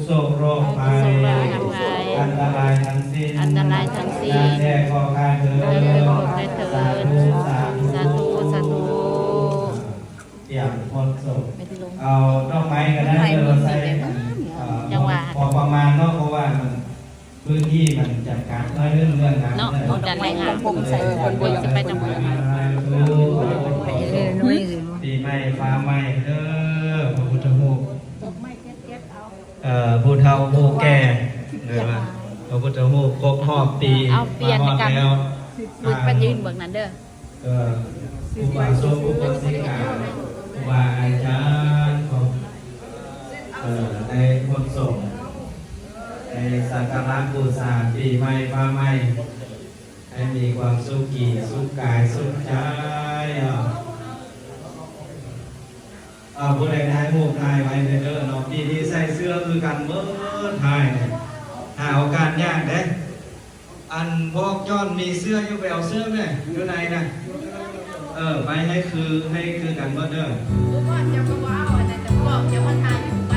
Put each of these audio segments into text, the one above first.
โศกโรคภัยอันตรายทั้งสิ้นนาแท้ขอคายเถิดสาธุสาธุสาธุสาธุเตรียมคนศพเอาดอกไม้กันนะเดี๋ยวใส่พอประมาณเนาะเพราะว่าพื้นที่มันจัดการน้อยเรื่องงาน เนาะของจัดรายงานผมใส่คนบนจะไปจังหวัดปีใหม่ฟ้าใหม่เด้อพระพุทธรูปผู้เฒ่าผู้แก่เลยว่าพระพุทธรูปครบรอบปีเอาเปลี่ยนกันแล้วมือไปยืนเบื้องนั้นเด้อครูบาสุภาษิกาครูบาอาจารย์ของในคนส่งในสักการะบูชาปีใหม่ฟ้าใหม่ให้มีความสุขีสุขกายสุขใจผู้ใดทายหมู่ทายไว้เด้อเนาะปีนี้ใส่เสื้อคือกันเมื่อทายหาโอกาสยากเด้อันพวกย้อนมีเสื้ออยู่ไปเอาเสื้อไหมอยู่ไหนนะไปให้คือกันเมื่อเด้อทุกคนจะก็ว้าวแต่จะบอกจะมาทายอยู่ไป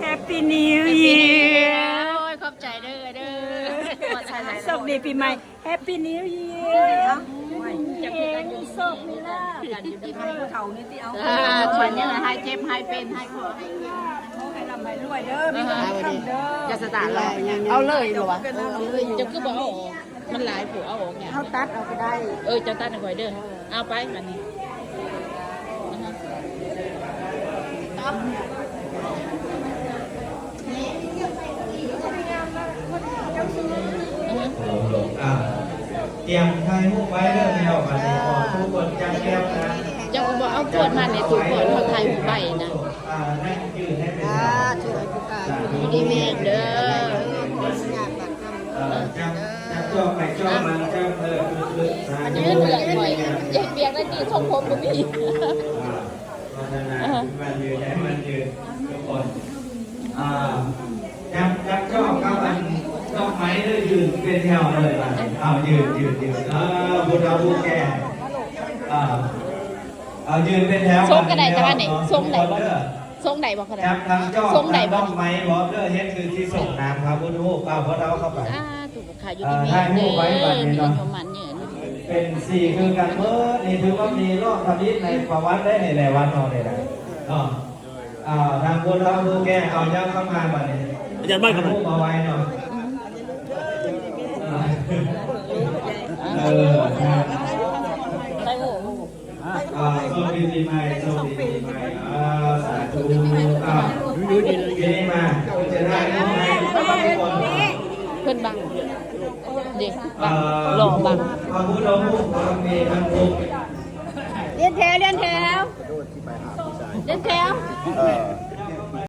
Happy New Year โอ้ยขอบใจเด้อโชคดีปีใหม่ Happy New Year จะมีกันอยู่โชคมีลาภกันอยู่ที่ให้เขานี่ที่เอาวันนี้ให้เจ็บให้เป็นให้ขอให้ลำให้รวยเด้อมีเงินทำเด้อจะสตาร์ทเราเอาเลยหรอวะจะคือบอกเอาออกมันหลายผัวเอาออกเนี่ยเขาตัดเอาไปได้จะตัดเอาไว้เด้อเอาไปอันนี้เตรียมไทยมุกไว้เรื่องเดียวกันขอทุกคนจำแก้วนะจะบอกเอาขวดมาในตู้ขวดเขาไทยหูใบนะนั่งยืนให้เป็นดีเมนเด้อจับจอบไปจอบมันจับมันจะเลือกหน่อยเจ็บเบียงได้ดีทรงผมก็มีมันยืนให้มันยืนทุกคนจับจอบกับอันดอกไม้ได้ยืนแก เป็นแถวเลยป่ะเอายืนบุญเราบุญแก่เอายืนเป็นแถว ทรงกระไดจ้าเนี่ยทรงไหนบ่ทรงไหนบ่กระได ทางเจ้า ทรงไหนบ่ ต้องไม้บอสเด้อเฮ็ดคือที่ส่งน้ำครับพุทธรูปพระเราเข้าไป ถูกขายอยู่ที่นี่มีโยมมันเนี่ย เป็นสี่คือการเมื่อนี่ถือว่ามีรอบทำยิดในประวัติได้ในหลายวันนอนเลยนะทางพุทธเราดูแก่เอาย่าเข้ามาแบบนี้อาจารย์บ้านครับเอาไว้เนาะโชคดีปีใหม่โชคดีปีใหม่สาธุปีนี้มาคุณจะได้ทุกคน เพื่อนบังเด็กบังหล่อบัง พระพุทธรูปความมีทั้งทุก เลี้ยนแถว